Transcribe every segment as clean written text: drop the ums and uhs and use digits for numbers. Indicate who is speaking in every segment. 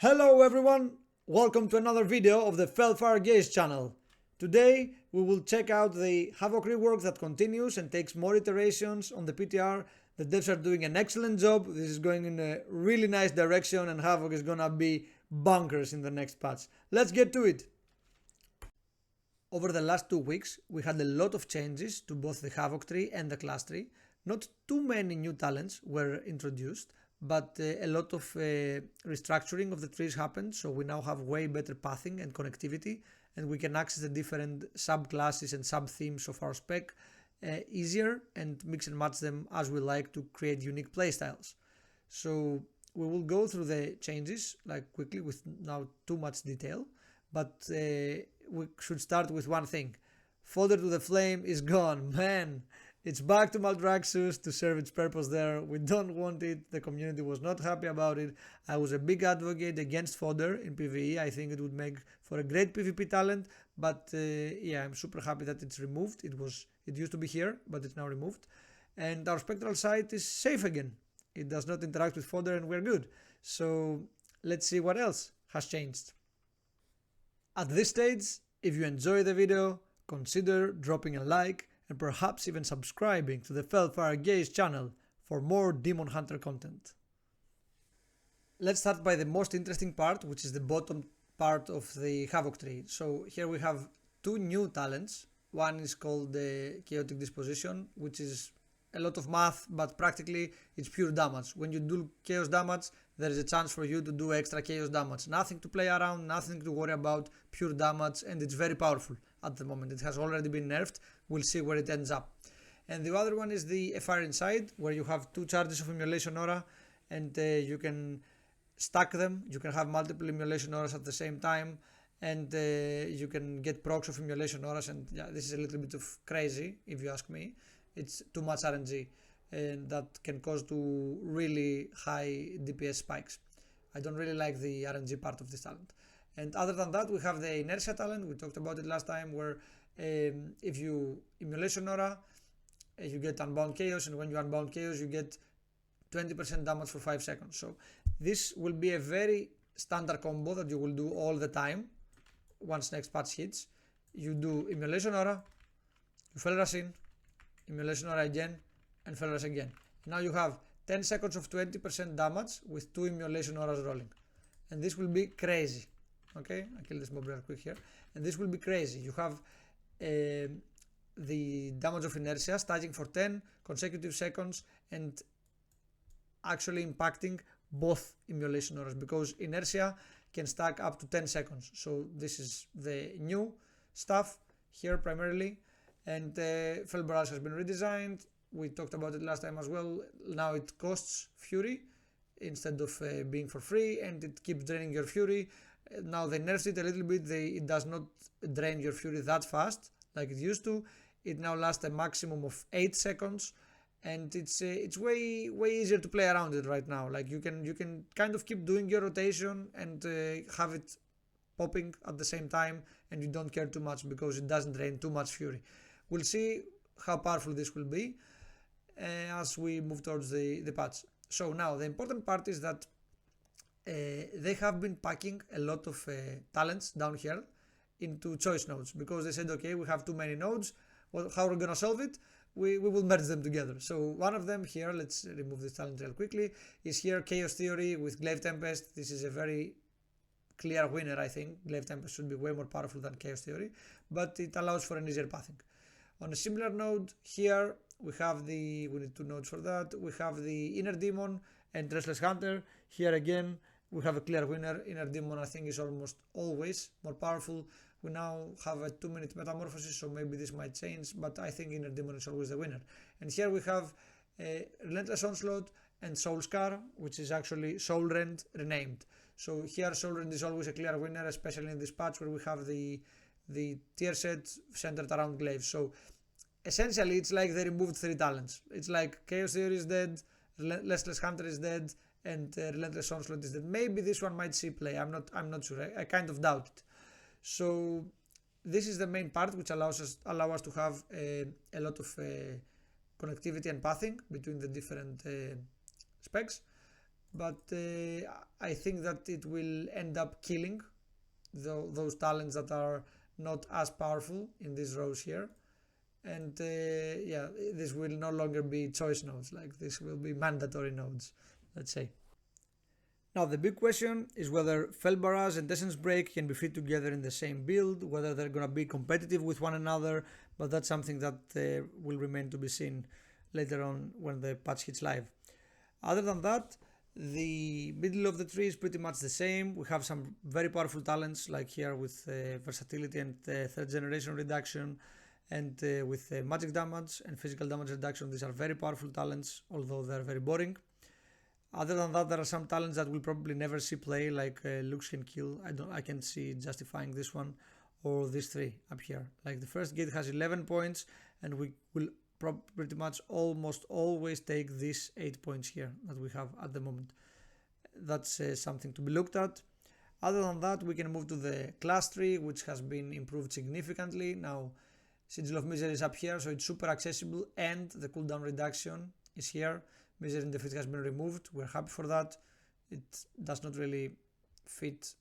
Speaker 1: Hello everyone, welcome to another video of the Fellfire Gaze channel. Today we will check out the Havoc rework that continues and takes more iterations on the PTR. The devs are doing an excellent job. This is going in a really nice direction and Havoc is gonna be bonkers in the next patch. Let's get to it. Over the last 2 weeks we had a lot of changes to both the Havoc tree and the class tree. Not too many new talents were introduced, but a lot of restructuring of the trees happened, so we now have way better pathing and connectivity, and we can access the different subclasses and sub-themes of our spec easier and mix and match them as we like to create unique playstyles. So we will go through the changes like quickly with now too much detail, but we should start with one thing. Fodder to the Flame is gone, man! It's back to Maldraxxus to serve its purpose there. We don't want it. The community was not happy about it. I was a big advocate against fodder in PvE. I think it would make for a great PvP talent. But yeah, I'm super happy that it's removed. It used to be here, but it's now removed. And our spectral sight is safe again. It does not interact with fodder and we're good. So let's see what else has changed. At this stage, if you enjoy the video, consider dropping a like and perhaps even subscribing to the Fellfire Gaze channel for more Demon Hunter content. Let's start by the most interesting part, which is the bottom part of the Havoc tree. So here we have two new talents. One is called the Chaotic Disposition, which is a lot of math, but practically it's pure damage. When you do chaos damage, there is a chance for you to do extra chaos damage. Nothing to play around, nothing to worry about, pure damage, and it's very powerful at the moment. It has already been nerfed. We'll see where it ends up. And the other one is the Fire Inside, where you have 2 charges of Immolation Aura, and you can stack them. You can have multiple Immolation Auras at the same time, and you can get procs of Immolation Auras, and yeah, this is a little bit of crazy, if you ask me. It's too much RNG, and that can cause to really high DPS spikes. I don't really like the RNG part of this talent. And other than that, we have the Inertia talent. We talked about it last time, where if you Immolation Aura, you get Unbound Chaos, and when you Unbound Chaos, you get 20% damage for 5 seconds. So this will be a very standard combo that you will do all the time. Once next patch hits, you do Immolation Aura, you Fell Rush in, Immolation Aura again, and Fell Rush again. Now you have 10 seconds of 20% damage with 2 Immolation Auras rolling. And this will be crazy. Okay, I kill this mob real quick here. And this will be crazy. You have the damage of Inertia stacking for 10 consecutive seconds and actually impacting both Immolation Auras, because Inertia can stack up to 10 seconds. So this is the new stuff here primarily. And Fell Barrage has been redesigned. We talked about it last time as well. Now it costs Fury instead of being for free, and it keeps draining your Fury. Now they nerfed it a little bit. It does not drain your Fury that fast like it used to. It now lasts a maximum of 8 seconds, and it's way easier to play around it right now. Like you can kind of keep doing your rotation and have it popping at the same time, and you don't care too much because it doesn't drain too much Fury. We'll see how powerful this will be as we move towards the patch. So now the important part is that they have been packing a lot of talents down here into choice nodes, because they said, okay, we have too many nodes. Well, how are we gonna solve it? We will merge them together. So one of them here, let's remove this talent real quickly, is here Chaos Theory with Glaive Tempest. This is a very clear winner, I think. Glaive Tempest should be way more powerful than Chaos Theory, but it allows for an easier pathing. On a similar node here, we need 2 nodes for that. We have the Inner Demon and Restless Hunter. Here again, we have a clear winner. Inner Demon, I think, is almost always more powerful. We now have a 2-minute metamorphosis, so maybe this might change, but I think Inner Demon is always the winner. And here we have Relentless Onslaught and Soul Scar, which is actually Soul Rend renamed. So here Soul Rend is always a clear winner, especially in this patch where we have the tier set centered around glaives. So essentially it's like they removed 3 talents. It's like Chaos Theory is dead, Restless Hunter is dead, and Relentless Onslaught is dead. Maybe this one might see play. I'm not sure. I kind of doubt it. So this is the main part, which allow us to have a lot of connectivity and pathing between the different specs. but I think that it will end up killing those talents that are not as powerful in these rows here. And yeah, this will no longer be choice nodes, like this will be mandatory nodes, let's say. Now the big question is whether Fel Barrage and Essence Break can be fit together in the same build, whether they're gonna be competitive with one another, but that's something that will remain to be seen later on when the patch hits live. Other than that, the middle of the tree is pretty much the same. We have some very powerful talents like here with versatility and third generation reduction, and with magic damage and physical damage reduction. These are very powerful talents, although they're very boring. Other than that, there are some talents that we'll probably never see play, like Lux can kill. I can see justifying this one, or these three up here. Like the first gate has 11 points, and we will pretty much almost always take these 8 points here that we have at the moment. That's something to be looked at. Other than that, we can move to the class tree, which has been improved significantly. Now, Sigil of Misery is up here, so it's super accessible, and the cooldown reduction is here. Misery in Defeat has been removed. We're happy for that. It does not really fit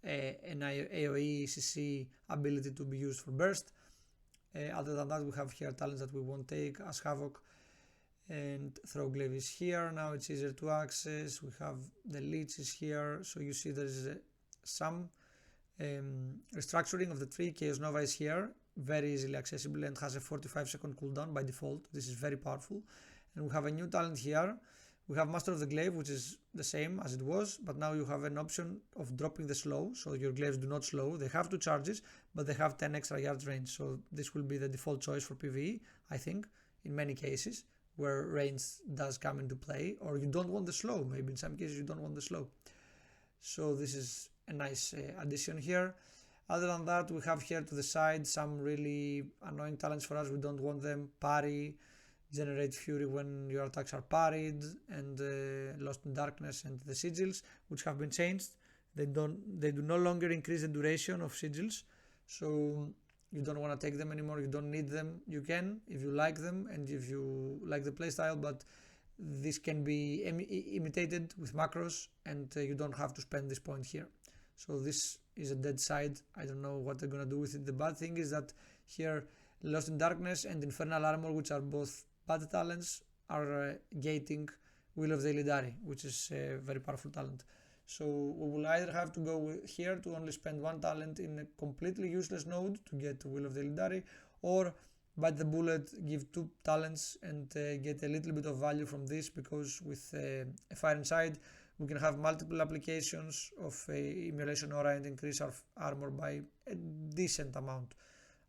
Speaker 1: an AoE CC ability to be used for burst. Other than that, we have here talents that we won't take, as Havoc and Throwglaive is here. Now it's easier to access. We have the Leech is here, so you see there is some restructuring of the tree. Chaos Nova is here, very easily accessible and has a 45-second cooldown by default. This is very powerful. And we have a new talent here. We have Master of the Glaive, which is the same as it was, but now you have an option of dropping the slow, so your glaives do not slow. They have 2 charges, but they have 10 extra yards range, so this will be the default choice for PvE, I think, in many cases, where range does come into play, or you don't want the slow. Maybe in some cases you don't want the slow. So this is a nice addition here. Other than that, we have here to the side some really annoying talents for us. We don't want them. Parry, Generate Fury when your attacks are parried, and Lost in Darkness and the Sigils, which have been changed. They do no longer increase the duration of Sigils, so you don't want to take them anymore. You don't need them. You can if you like them and if you like the playstyle, but this can be imitated with macros, and you don't have to spend this point here. So this is a dead side. I don't know what they're gonna do with it. The bad thing is that here Lost in Darkness and Infernal Armor, which are both bad talents, are gating Will of the Illidari, which is a very powerful talent. So we will either have to go here to only spend 1 talent in a completely useless node to get Will of the Illidari, or bite the bullet, give 2 talents and get a little bit of value from this, because with a Fire Inside we can have multiple applications of Immolation Aura and increase our armor by a decent amount.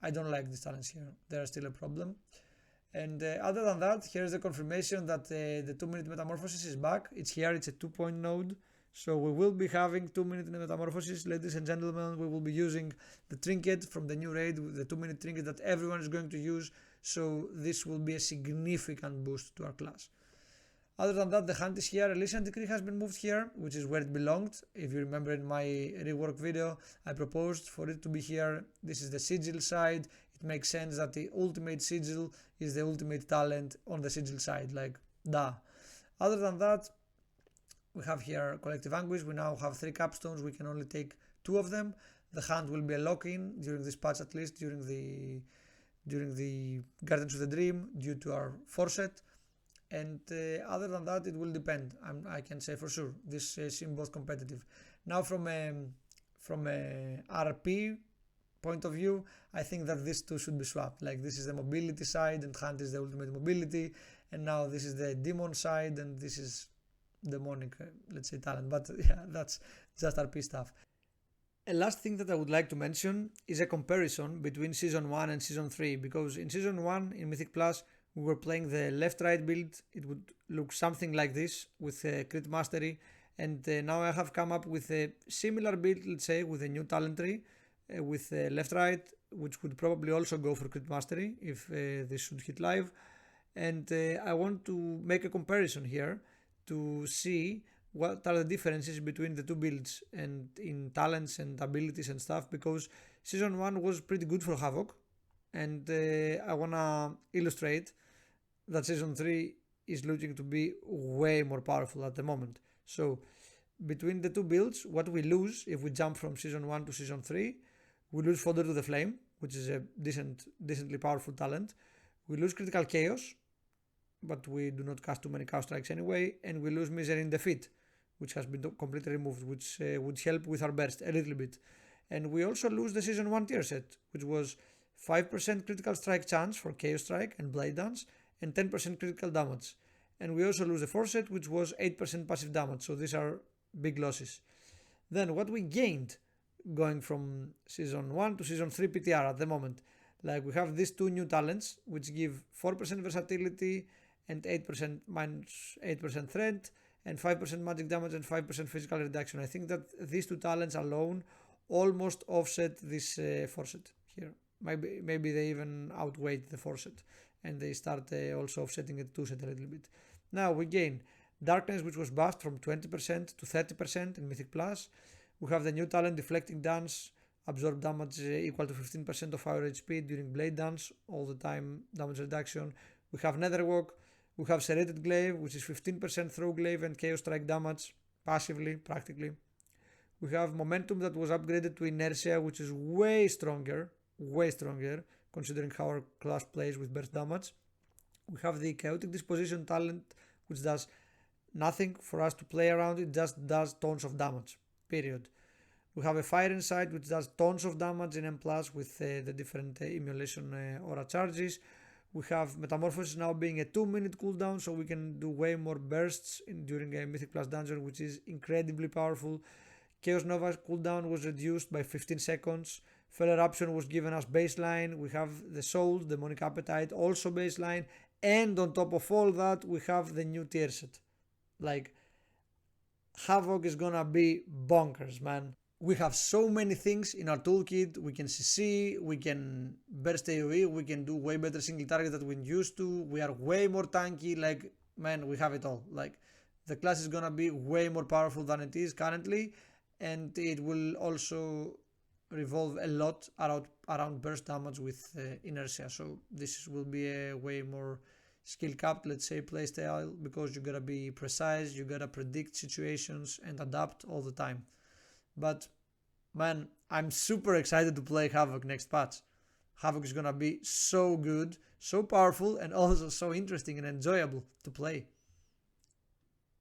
Speaker 1: I don't like these talents here, they are still a problem. And other than that, here's the confirmation that the 2-minute Metamorphosis is back. It's here, it's a 2-point node. So we will be having 2-minute Metamorphosis, ladies and gentlemen. We will be using the trinket from the new raid, the 2-minute trinket that everyone is going to use. So this will be a significant boost to our class. Other than that, the hunt is here. Elysian Decree has been moved here, which is where it belonged. If you remember in my rework video, I proposed for it to be here. This is the sigil side. It makes sense that the ultimate sigil is the ultimate talent on the sigil side, like duh. Other than that, we have here Collective Anguish. We now have 3 capstones. We can only take 2 of them. The hunt will be a lock-in during this patch, at least during the Guardians of the Dream, due to our forset. And other than that, it will depend. I can say for sure. This seems both competitive. Now, from a RP point of view, I think that these 2 should be swapped. Like, this is the mobility side, and Hunt is the ultimate mobility. And now this is the demon side, and this is demonic, let's say, talent. But yeah, that's just RP stuff. A last thing that I would like to mention is a comparison between Season 1 and Season 3. Because in Season 1, in Mythic Plus, we were playing the left-right build. It would look something like this with crit mastery, and now I have come up with a similar build, let's say, with a new talent tree with left-right, which would probably also go for crit mastery if this should hit live. And I want to make a comparison here to see what are the differences between the 2 builds and in talents and abilities and stuff, because Season 1 was pretty good for Havoc, and I wanna illustrate that Season 3 is looking to be way more powerful at the moment. So between the two builds, what we lose if we jump from season 1 to season 3, we lose Fodder to the Flame, which is a decently powerful talent. We lose Critical Chaos, but we do not cast too many Chaos Strikes anyway, and we lose Misery in Defeat, which has been completely removed, which would help with our burst a little bit. And we also lose the season 1 tier set, which was 5% critical strike chance for Chaos Strike and Blade Dance, and 10% critical damage. And we also lose the 4 set, which was 8% passive damage, so these are big losses. Then what we gained going from season 1 to season 3 PTR at the moment, like we have these two new talents which give 4% versatility and 8% minus 8% threat and 5% magic damage and 5% physical reduction. I think that these two talents alone almost offset this 4 set here. Maybe they even outweigh the 4 set and they start also offsetting the 2 set a little bit. Now we gain Darkness, which was buffed from 20% to 30% in Mythic Plus. We have the new talent Deflecting Dance, absorb damage equal to 15% of our HP during Blade Dance, all the time damage reduction. We have Netherwalk, we have Serrated Glaive, which is 15% throw glaive and Chaos Strike damage, passively, practically. We have Momentum that was upgraded to Inertia, which is way stronger, considering how our class plays with burst damage. We have the Chaotic Disposition talent, which does nothing for us to play around, it just does tons of damage, period. We have a Fire Insight, which does tons of damage in M+, with the different emulation aura charges. We have Metamorphosis now being a 2-minute cooldown, so we can do way more bursts during a Mythic Plus dungeon, which is incredibly powerful. Chaos Nova's cooldown was reduced by 15 seconds. Fell Eruption was given us baseline. We have the Soul, Demonic Appetite, also baseline. And on top of all that, we have the new tier set. Like, Havoc is gonna be bonkers, man. We have so many things in our toolkit. We can CC, we can burst AoE, we can do way better single target than we used to. We are way more tanky. Like, man, we have it all. Like, the class is gonna be way more powerful than it is currently, and it will also revolve a lot around burst damage with inertia. So this will be a way more skill capped, let's say, playstyle, because you gotta be precise, you gotta predict situations and adapt all the time. But man, I'm super excited to play Havoc next patch. Havoc is gonna be so good, so powerful, and also so interesting and enjoyable to play.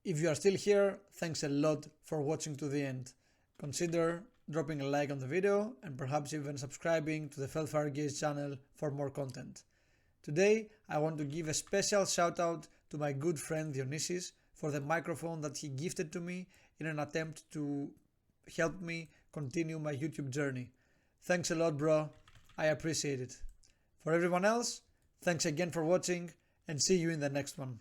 Speaker 1: If you are still here, thanks a lot for watching to the end. Consider dropping a like on the video and perhaps even subscribing to the Felfire Gaze channel for more content. Today, I want to give a special shout out to my good friend Dionysis for the microphone that he gifted to me in an attempt to help me continue my YouTube journey. Thanks a lot, bro. I appreciate it. For everyone else, thanks again for watching and see you in the next one.